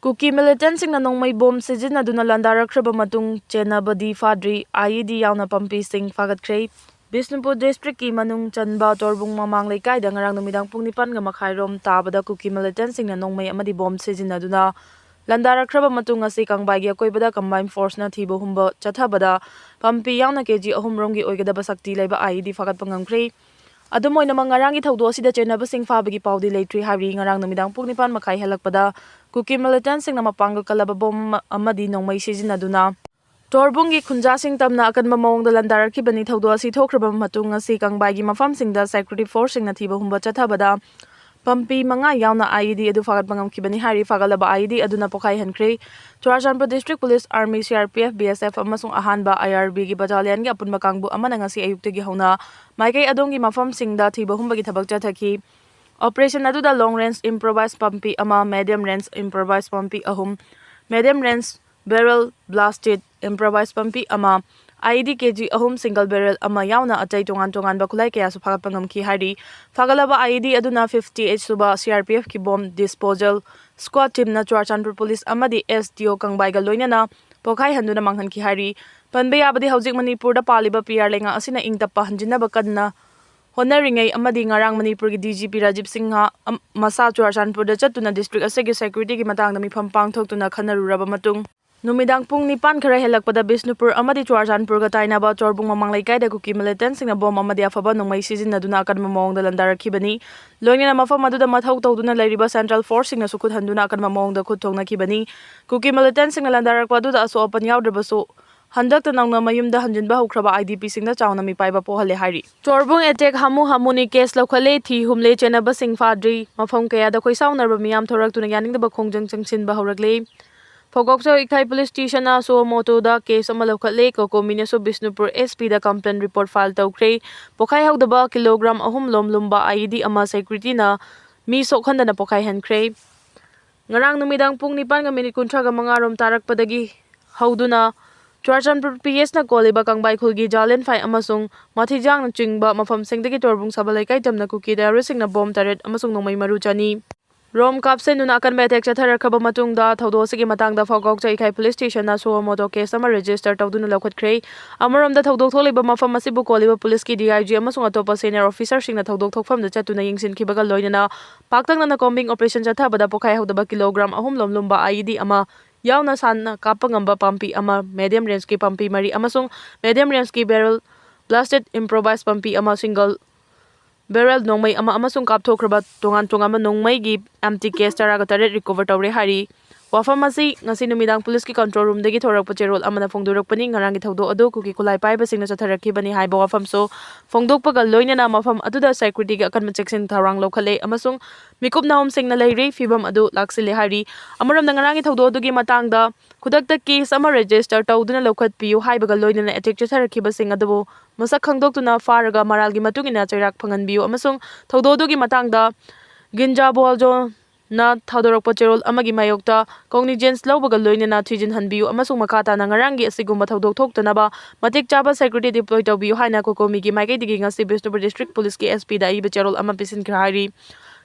Kuki Millitantsingda nongmai bom sizinaduna landarakhraba matung chenabadi fadri IED yauna pampising fagatkhre. Bisnupur district ki manung chanba Torbung mamang lekai da ngarang numidang pung 9 ga makhairom tabada Kuki Millitantsingda nongmai amadi bom sizinaduna landarakhraba matung asi kangbai gi akoibada combined force na thibo humba chathabada pampi yauna kg ahum romgi oigadaba sakti leiba IED fagat pangamkhre. Adumoy namang ngarangi thawdo asida chenabasing fabagi paudi leitri hari ngarang numidang pung 9 makhai halakpada Kuki Millitantsingna mapanggal kalaba bom amadi nongmai sizinaduna Torbungi khunjasing tamna akanba mawongda landarakibani thawdo asi thokraba matung asi kangbaigi mafamsingda security forcing na thiba humba chathabada pampi manga yauna IED adu fagat pangamkibani hari fagalaba IED aduna pokhai hankre. Churachandpur District Police Army CRPF BSF amasung ahanba IRB gi battalion gi apunba kangbu amana ngasi ayuktagi hauna maikai adongi mafamsingda thiba humbagi thabak chathaki. Operation aduda long range improvised pampi ama medium range improvised pampi ahum medium range barrel blasted improvised pampi ama IED kg ahum single barrel ama yauna atai tongan bakulai kaya su fagat pangamki hari fagalaba IED aduna 50H suba CRPF ki bomb disposal squad team na Churachandpur Police amadi SDO kangbaiga loinana pokhai handuna manghanki hari panbe yabadi hojik Manipur da paliba PR lenga asina ingtappa hanjinaba kadna Honoringai amadi ngarang Manipur ki DGP Rajiv Singha masa Churachandpur da chatuna district asegi security ki matangda mifam pangthoktuna khanaruraba matung numidang pung 9 khara helakpada Bisnupur amadi Churachandpur ga tainaba Torbung mamang lekai da Kuki Millitantsingna bom amadi afaba nongmai sizinaduna akanba mawongda landarakibani loinena mafam aduda mathau tawduna leiriba central force singna sukhut handuna akanba mawongda khut thongnakibani Kuki Millitantsingna landarakpa aduda aso open yaudrebasu handakta nangna mayumda hanjinba haukraba IDP singna chauna mi paiba pohale hari Torbung attack hamuni case lokhale thi humle chenaba sing fadri mafam kaya da khoisaunarba miyam thoraktuna yaningda khongjang changsinba haurakle Fogokso Ikai Police Station na so moto da case ama lokale ko minaso Bisnupur SP da complaint report file tawkre pokhai haudaba kilogram ahum lomlumba IED ama security na mi sokhanda na pokhai hankre ngarang numidang pung 9 ga minute 30 mangarom tarakpadagi hauduna Churachandpur PS na koliba kangbai khulgi jalen fai amasung mathijang na chingba mafam singdagi Torbung sabalai kai tamna Kuki terroristing na bomb turret amasung nongmai maru chani Rom kapse nuna akan betek chatharakaba matungda thawdo sigi matangda Fogokcha Ikai Police Station na so moto case ama register tawduna lokhatkre amaramda thawdok tholiba mafam asibu koliba police ki DIG amasung atopa senior officer singna thawdok thokfamda chatuna yingsinkibaga loinana paktangna na combing operation chathabada pokhai haudaba kilogram ahum lomlumba IED ama yauna sanna kapangamba pampi ama medium range ki pampi mari amasung medium range ki barrel blasted improvised pampi ama single barrel nongmai ama amasung kapthokraba tongan nongmai gi empty case taraga tare recover tawre hari wafam asi ngasi numidang police ki control room dagi thorakpa cherol amana phongdorakpani ngarang gi thawdo adu Kuki kulai paiba singna chatharakibani haiba wafam so phongdokpaga loinana mafam aduda security gi akan section tharang lokhale amasung mikup nahom singna leire fibam adu laksile hari amaram ngarang gi thawdo adu gi matangda khudakta case ama register tawduna lokhat piu haibaga loinana attack chatharakiba sing adu masak khangdoktuna faraga maralgi matungina chairak phanganbiu amasung thawdodugi matangda ginja boljo na thadorokpa cherol amagi mayokta cognizance lawbaga loinana thijin hanbiu amasung makata na ngarangi asigumba thawdok thoktanaba matik chaba security deploy tawbiu haina kokomi gi maikai digi ngasi Bisnupur district police ki SP da iba cherol ama pisin khari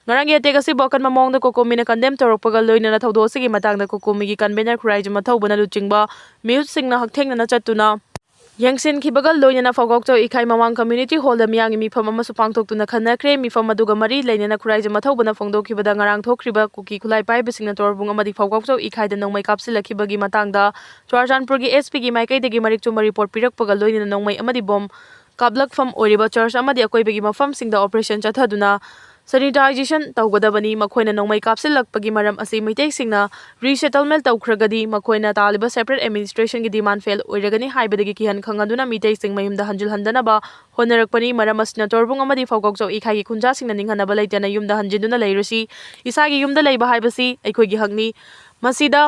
ngarangi attack asi bokan mamong da kokomi na condemn torokpaga loinana thawdo sigi matangda kokomi gi convener khuraijuma thawbana luchingba mute singna hakthengna na chatuna Yangsin kibagal loinana Fogokcho Ikai Mamang Community Hall da miyangi mifam ama supangtoktuna khanakre mifam aduga mari leinana khuraija mathawbana phongdokibada ngarang thokriba Kuki kulai paibasingna Torbung amadi Fogokcho Ikai da nongmai kapsilakibagi matangda Churachandpur gi SP gi maikai dagi marik chuma report pirakpaga loinana nongmai amadi bom kablakfam oiriba church amadi akoibagi mafam singda operation chathaduna sanitization tawgadabani makhoina nongmai kapsilakpagi maram asi maitai singna resettlement tawkhragadi makhoina taliba separate administration gi demand fail oiragani haibadagi kihan khangaduna mitai sing mayumda hanjul handanaba honarakpani maram asna Torbung amadi Fogokcho Ikai gi khunja singna ninghanaba leitana yumda hanjinduna leirusi isagi yumda leiba haibasi aikhoigi hangni masida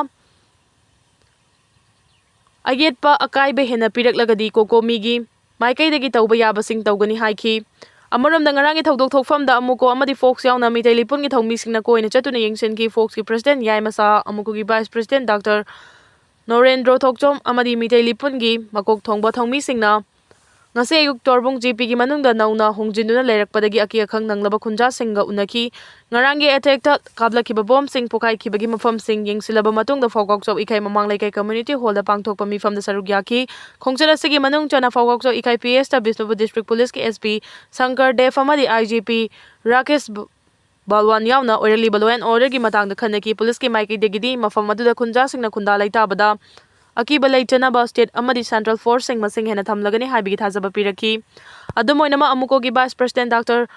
ayetpa akaiba hena piraklagadi kokomigi maikai dagi tawba yabasing tawgani haiki amaramda ngarangi thawdok thokfamda amuko amadi folks yauna mitai lipun gi thawmi singna koina chatuna yingsen ki folks ki president yaimasa amuko gi vice president Dr Norendro Thokchom amadi mitai lipun gi makok thongba thongmi singna ngasi ayuk Torbung GP gi manungda nauna hongjinduna leirakpadagi aki akhang nanglaba khunjasingga unaki ngarangi attack-ta kablakhiba bomb-sing pokhaikibagi mafam-sing yengsilaba matungda Fawgawchau Ikai Mamang Laikai Community Hall-da pangthokpa mifamda saruk yaki khongchal asigi manung chana Fawgawchau Ikai PS-ta Bishnupur District Police ki SP Shankar Dev amadi IGP Rakesh Balwan yauna oiraliba law and order gi matangda khanaki police ki maikidegidi mafam aduda khunjasingna khunda laitabada akiba leitana state amadi central force sing masing hena thamlagani haibigi thajaba piraki adumoinama amuko gi vice president Dr.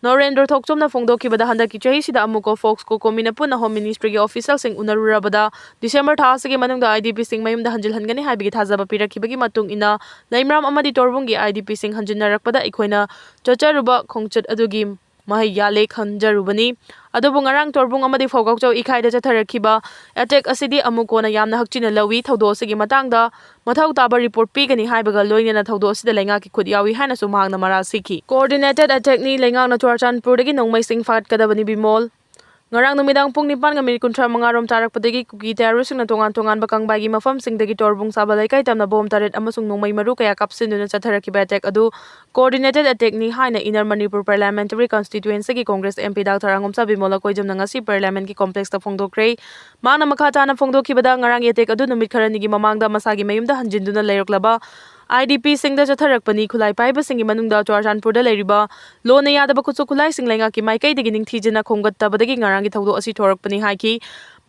Norendra Thokchomna phongdokibada handaki chahi sida amuko Fox ko komina puna home ministry gi official sing unarurabada December thasagi manungda IDP sing mayumda hanjilhangani haibigi thajaba pirakibagi matung ina Naimram amadi Torbung gi IDP sing hanjinarakpada ikoina chacharuba khongchat adugi mahai yale khanjarubani adubu ngarang Torbung amadi Fawgawchau Ikai da chatharakhiba attack asidi amukona yamna hakchina lawi thawdo asigi matangda mathau taba report pigani haibaga loinena thawdo asida lenga ki khut yawi haina su mahangna mara sikhi coordinated attack ni lenga na Churchanpur dagi nongmai sing fat kadabani bimol ngarang numidang pung 9:35 rom tarakpadagi Kuki terrorist na tongan bakang bagi mafam sing dagi Torbung sabalai kai tamna bom taret amasung nongmai maru kaya kapsinduna chatharakhiba attack adu coordinated attack ni haina Inner Manipur Parliamentary Constituency ki Congress MP Dr. Angomsa Bimola koijamna ngasi parliament ki complex ta phongdokre mangna makhata na phongdokhibada ngarang attack adu numit kharani gi mamangda masagi mayumda hanjinduna leiroklaba IDP singda chatharakpani khulai paiba singi manungda Churchanpur da leiriba lona yadaba kutsu khulai sing lenga ki maikai dagi ningthijina khonggattabadagi ngarang gi thawdo asi thorakpani haiki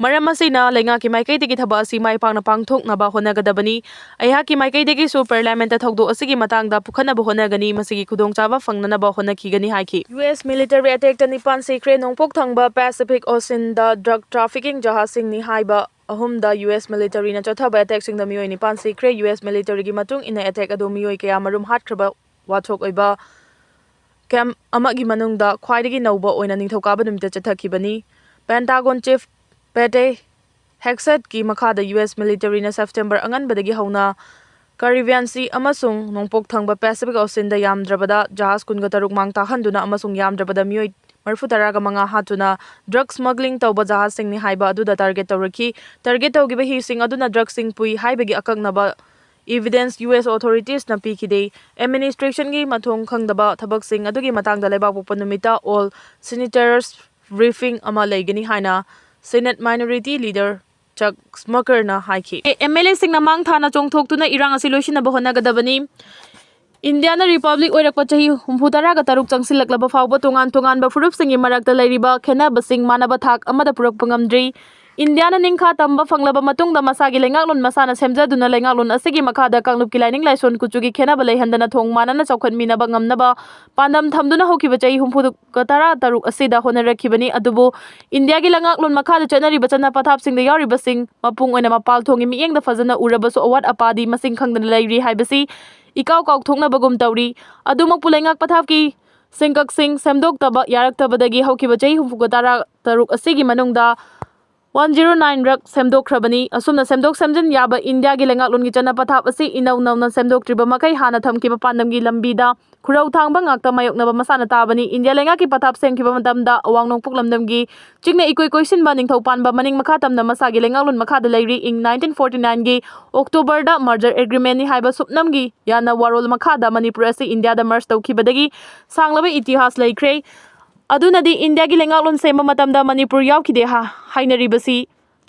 maram asina lenga ki maikai dagi thaba asi mai pangna pangthoknaba honagadabani aiha ki maikai dagi su parliament ta thawdo asigi matangda pukhanaba honagani masigi khudongchaba fangnanaba honakhigani haiki US military attack ta nipan sekre nongpok thangba Pacific Ocean da drug trafficking jahasing ni haiba ahumda US military na chathaba attack sing da miyoi nipan sekre US military gi matung ina attack adu miyoi kaya marum hatkraba wathok oiba camp amagi manungda khwaidagi nauba oina ningthokaba numita chathakibani Pentagon chief Pete Hexet ki makhada US military na September anganbadagi hauna Caribbean Sea amasung nongpok thangba Pacific Ocean da yamdrabada jahas kunga taruk mangta handuna amasung yamdrabada miyoi marfutaraga manga hatuna drug smuggling tawba jahas sing ni haiba aduda target tawraki target tawgiba hi sing aduna drug sing pui haibagi akangnaba evidence US authorities na pikide administration gi mathong khangdaba thabak sing adugi matangda leibak pokpa numita all senators briefing ama leigani haina Senate minority leader Chuck Smucker na haiki MLA sing na mang thana chongthoktuna irang asi loisinaba honagadabani Indiana Republic oirakpa chahi 63 changsilaklaba fawba tongan ba furup singi marakta leiriba khenaba sing manaba thak amada purakpa ngamdri Indiana ningkha tamba fanglaba matungda masagi lengaklon masana semjaduna lengaklon asigi makhada kanglup ki lining laison kuchugi khenaba leihandana thong manana chawkhatminaba ngamnaba pandam thamduna hokiba chahi 63 asida honarakhibani adubu India gi lengaklon makhada chanari bachana pathap singda yariba sing mapung oina mapal thongi miengda fazana urabasu awat apadi masing khangdana leiri haibasi ikaw thokna bagum tawri adumak pulengak pathap ki singkak sing semdok taba yarak tabadagi haukiba chahi 63 asigi manungda 109 rak semdok khrabani asumna semdok semjin yaba India gi lengaklon gi chana pathap asi inau nauna semdok triba makai hana thamkiba pandam gi lambida khurau thangba ngakta mayoknaba masana tabani India lenga ki pathap semkiba matamda awang nongpuk lamdam gi chingna ikoi koisin ba ningthau panba maning makha tamna masagi lengaklon makhada leiri ing 1949 gi October da merger agreement ni haiba supnam gi yana warol makhada Manipur asi India da merge tawkhibadagi sanglaba itihas leikre adunadi India gi lengaklon sema matamda Manipur yaukide hainaribasi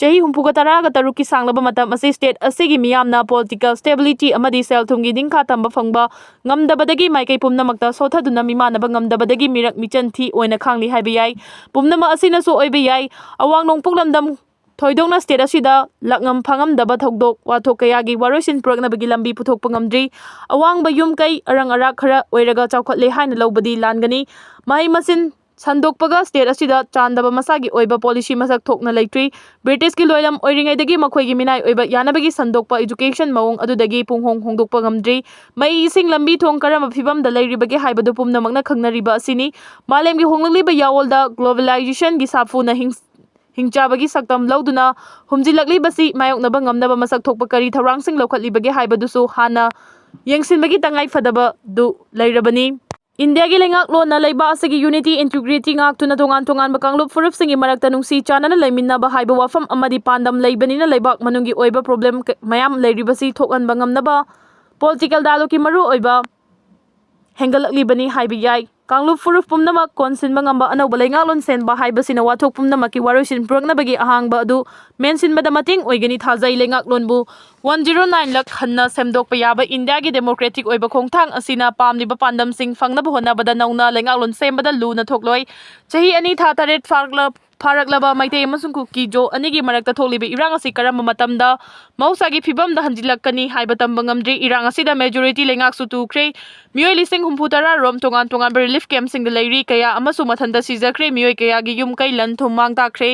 chahi 63 ki sanglaba matam asi state asigi miyamna political stability amadi sel thungi dingkha tamba phangba ngamdabadagi maikai pumnamakta sothaduna mimanaba ngamdabadagi mirak michanthi oina khangli haiba yai pumnama asina so oiba yai awang nongpuklamdam thoidongna state asida lakngam phangamdaba thokdok wathok kayagi waroisin puraknabagi lambi puthokpa ngamdri awang ba yum kai arang arak khara oiraga chawkhatle haina lobadi langani mai masin Sandokpaga state asida chandaba masagi oiba policy masak thokna leitri British ki loilam oiringai dagi makhoi gi minai oiba yanabagi sandokpa education mawong adudagi punghong hongdokpa ngamdri mai ising lambi thong karama phibam da leiribagi haibadu pumnamakna khangnariba asini malem gi honglaliba yawolda globalization gi sapfuna hingchabagi saktam lauduna humjilakli basi mayoknaba ngamnaba masak thokpa kari tharangsing lokhatlibagi haibadusu hana yengsinbagi tangai fadaba du leirabani India gi lengaklon na leiba asigi unity integrity ngaktuna tongan bakanglup furup singi marakta nungsi chanana leiminaba haiba wafam amadi pandam leibanina leibak manungi oiba problem mayam leiribasi thokan bangamnaba political dialogue ki maru oiba hengalaklibani haiba yai. Kanglup furuf pumnamak konsinba ngamba anauba lengaklon senba haibasina wathok pumnamaki waroisin puraknabagi ahangba adu mensinbada mating oigani thazai lengaklonbu 109 lak hanna semdokpa yaba India gi democratic oiba khongthang asina pamliba pandamsing fangnaba honabada nauna lengaklon sembada luna thokloi chahi ani tha taret faraklaba maitei amasung kuki jo anigi marakta tholibi irang asi karamba matamda mausagi phibamda hanjilakkani haiba tamba ngamdri irang asida majority lengak su tukre mioi lising humputara rom tongan relief camp sing leiri kaya amasu mathanda sijakre mioi kaya gi yum kai lan thumang takre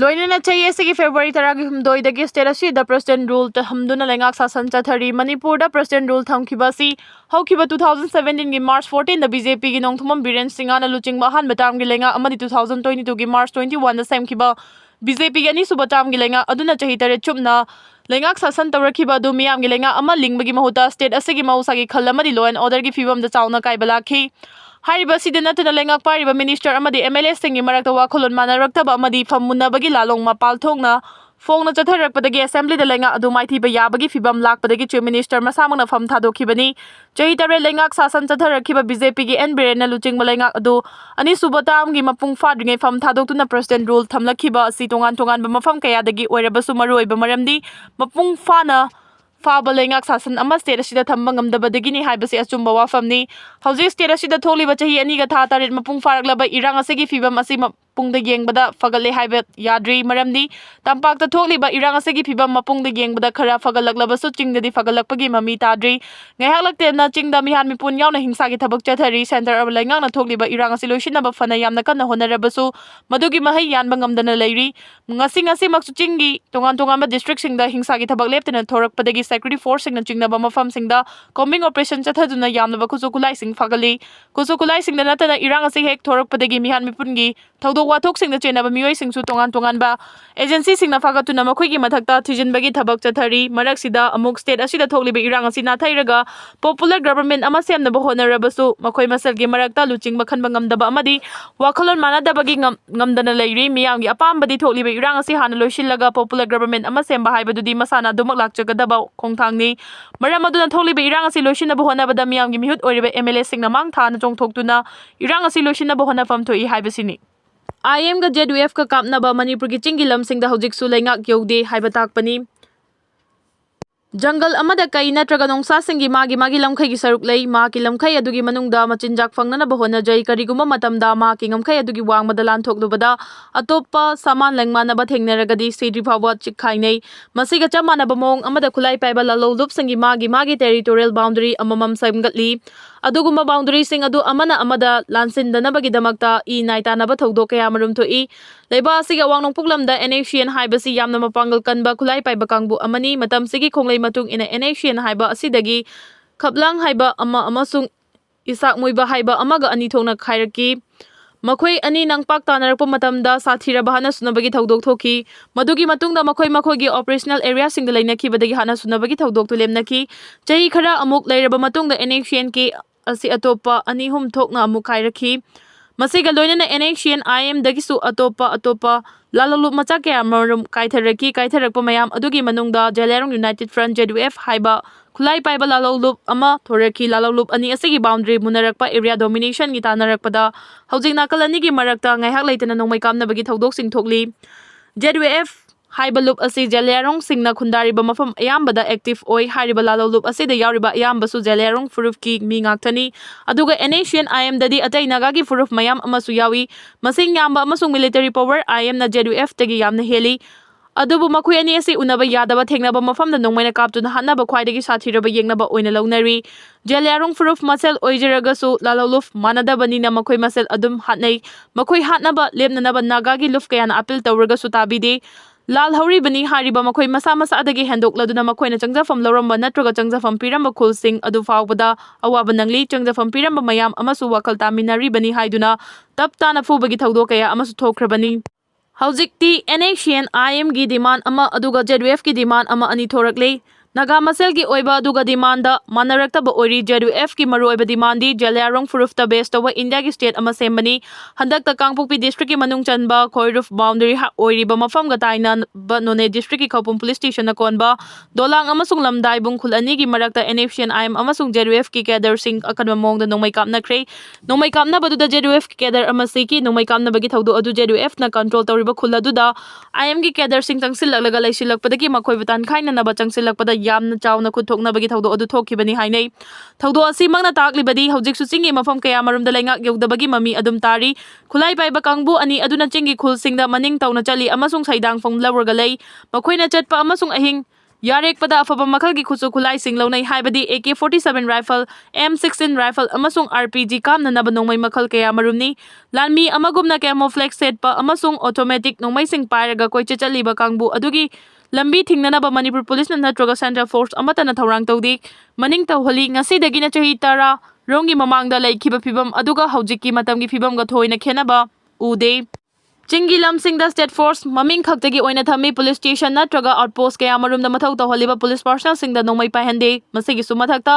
loinena chahiye sigi February taragi humdoi dagi state asida president rule ta hamduna lengak sasan chathari Manipur da president rule thamkibasi haukiba 2017 gi March 14 da BJP gi nongthumam Biren Singha na luchingba han batam gi lenga amadi 2022 gi March 21 da semkiba BJP gi ani subatam gi lenga aduna chahi tare chumna lengak sasan tawrakhiba du miyam gi lenga ama lingbagi mahuta state asigi mausagi khalamadi law and order gi fibam da chauna kaibalakhi Hariba sidana tuna lengak pariba minister amadi MLA singi marakta wakholon manaraktaba amadi famunabagi lalong mapal thongna phongna chatharakpadagi assembly da lenga adu maithiba yabagi fibam lakpadagi chief minister masamangna fam thadokhibani chahi tare lengak sasan chatharakhiba BJP gi NBRN na luchingba lengak adu ani subatam gi mapung fadringai fam thadoktuna president rule thamlakhiba asi tongan mafam kayadagi oirabasu maruoiba maramdi mapung fana Faba lengak sasan ama state asida thamba ngamdabadagi ni haibasi achumba wafamni hauji state asida tholiba chahi ani ga tha taret mapung faraklaba irang asigi fibam asi mapungda yengbada fagale haiba yadri maramdi tampakta tholiba irang asigi fibam mapungda yengbada khara fagalaklabasu chingdadi fagalakpagi mami tadri ngaihaklakte na chingda mihan mipun yauna hingsa gi thabak chathari center aba lengak na tholiba irang asi loisinaba fana yamna kanna honarabasu madugi mahai yanba ngamdana leiri ngasi maksu chingi tongan ba district singda hingsa gi thabak leptena thorakpadagi security force sing na chingnaba mafam singda combing operation chathaduna yamnaba kusukulai sing fagali kusukulai sing na tana irang asi hek thorakpadagi mihan mipungi thodok wathok sing na chenaba mioi sing su tongan ba agency sing na fagatuna makhoi gi mathakta thijinbagi thabak chathari marak sida amuk state asida thokliba irang asi na thairaga popular government ama semnaba honarabasu makhoi masal gi marakta luching makhanba ngamdaba amadi wakhalon manadabagi ngamdana leiri miyamgi apambadi thokliba irang asi hana loisillaga popular government ama semba haibadudi masana dumak lakchagadaba khongthangni maram aduna tholiba irang asi loisinaba honabada miyamgi mihut oiriba MLA singna mangthana chongthoktuna irang asi loisinaba honafam thoi haibasini IM ga JDF ka kapnaba Manipur gi chingi lamsingda hojik su lengak yaude haiba takpani Jungle amada kai natraga nongsa singi magi lamkhai gi saruk lei ma ki lamkhai adugi manungda machinjak fangnana bahona jai kariguma matamda ma ki ngamkhai adugi wangmada lan thoklubada atoppa saman lengmana ba thengnaragadi sedri phawa chikhai nei masiga chamana bamong amada khulai paiba lalo lup singi magi territorial boundary amamam saimgatli aduguma boundary sing adu amana amada lansindanabagi damakta I naitanaba thogdo kaya marum thoi leiba asiga wangnong puklamda NACN haibasi yamna mapangal kanba khulai paiba kangbu amani matam sigi khonglei matung ina NACN haiba asidagi khaplang haiba amasung isak muiba haiba amaga ani thongna khairaki makhoi ani nangpak tanarakpa matamda sathiraba hana sunabagi thodok thoki madugi matungda makhoi gi operational area singda leinakhibadagi hana sunabagi thodok tu lemnaki chahi khara amuk leiraba matungda NACN ki asi atopa ani hum thokna amuk khairaki masiga loinana NACN IM dagisu atopa lalalu macha kaya marum kaitharakpa mayam adugi manungda Jalerong United Front JDF haiba khulai paiba lalolup ama thoraki lalolup ani asigi boundary munarakpa area domination gi tanarakpada hojik nakalani gi marakta ngaihak leitana nongmai kamnabagi thodok sing thokli JDF haiba loop asi Jalerong singna khundariba mafam ayambada active oi hariba lalolup asida yauriba ayambasu Jalerong furuf ki mi ngaktani aduga NACN IM dadi atai nagagi furuf mayam amasu yawi masing yamba amasung military power IM na JDF tagi yamna heli adubu makhoi ani asi unaba yadaba thengnaba mafamda nongmaina kaptuna hanaba khwaidagi sathiraba yengnaba oina launari Jalerong furuf masel oijeragasu lalolup manadabanina makhoi masel adum hatnai makhoi hatnaba lepnanaba nagagi luf kayana appeal tawragasu tabide Lal hauri bani hariba makhoi masa adagi hendokladuna makhoina changjafam loramba natraga changjafam piramba khulsing adu fawbada awaba nangli changjafam piramba mayam amasu wakal taminari bani haiduna taptana fubagi thodok kaya amasu thokrabani Haujikti NACN IM gi demand ama aduga JDF ki demand ama ani thorakle Naga maselgi oiba aduga demanda manaraktaba oiri JDF ki maruoiba demandi Jalyarong Furufta base tawa India ki state ama sembani handakta Kangpokpi district ki manung chanba Khoiruf boundary oiriba mafam gataina ba None district ki Khopum police station na konba dolang amasung lamdai bungkhul ani ki marakta NFC and IM amasung JDF ki cadre sing akanba mongda nongmai kapna kre nongmai kapna baduda JDF ki cadre amasi ki nongmai kapna bagi thaudu adu JDF na control tawriba khuladuda IM ki cadre sing tangsilak laisilakpadagi makhoi batan khaina na ba changsilakpada yamna chawna khuthoknabagi thaudo adu thokibani hainai thaudo asi mangna taklibadi hojik su chingi mafam kaya marumda laingak yogdabagi mami adum tari khulai paiba kangbu ani aduna chingi khulsingda maning tawna chali amasung saidang phong lawarga lei makhoina chatpa amasung ahing yarek pada afaba makhalgi khusu khulai singlonai haibadi AK-47 rifle M16 rifle amasung RPG kamna naba nongmai makhal kaya marumni lanmi amagumna camouflage set pa amasung automatic nongmai sing pairaga koiche chaliba kangbu adugi lambi thingnanaba Manipur police na natroga central force amata na thawrang tawdi maning tawhali ngasidagi na chahi tara rongi mamangda laikhiba phibam aduga hojikki matamgi phibam ga thoina khenaba ude Chingi lamsingda state force maming khaktagi oina thami police station natraga outpost kaya marumda mathau tawhaliba police personnel singda nongmai paihande masigi su mathakta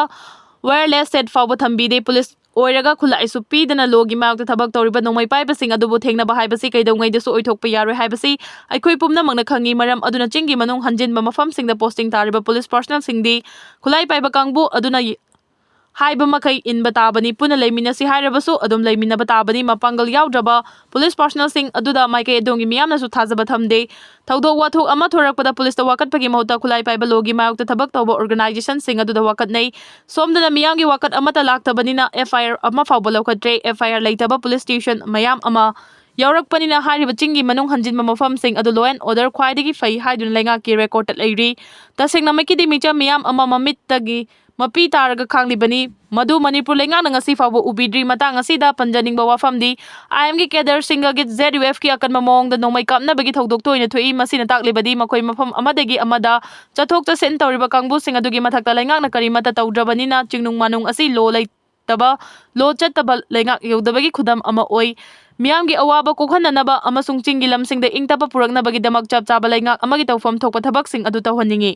wireless set fawba thambide police oiraga khulai su pidana logi mayokta thabak tawriba nongmai paibasing adubu thengnaba haibasi kaidongai desu oithokpa yaroi haibasi aikhoi pumna mangna khangi maram aduna chingi manung hanjinba mafam singda posting tariba police personnel singdi khulai paiba kangbu aduna haiba makai inba tabani puna leiminasi hairabasu adum leiminaba tabani mapangal yaudraba police personnel sing aduda maikai adongi miyamna su thajaba thamde thaudo wathok ama thorakpada police ta wakat pagi mahota khulai paiba logi mayokta thabak tawba organization sing aduda wakat nei somdana miyamgi wakat amata laktabanina FIR ama fawba lokatre FIR leitaba police station mayam ama yaurakpanina hariba chingi manung hanjinba mafam sing adu law and order khwaidagi fai haidun lenga ki record leiri tasengna makidi micha miyam ama mamit tagi mapi taraga khanglibani madu Manipur lenga na ngasi fawbo ubidri matang asida panjaningba wafamdi IM ki cadre singa gi ZUF ki akanma mongda nongmai kapna bagi thodok toina thoi masina taklibadi makhoi mafam amadagi amada chathok cha sen tawriba kangbu singa dugi mathakta lenga na karimata tawdrabani na chingnung manung asi lo lai taba lo chataba lenga yodabagi khudam ama oi miyamgi awaba kokhananaba amasung chingi lamsingda ingtapa puraknabagi damak chap chaba lenga amagi tawfam thokpa thabak sing adu tawhaningi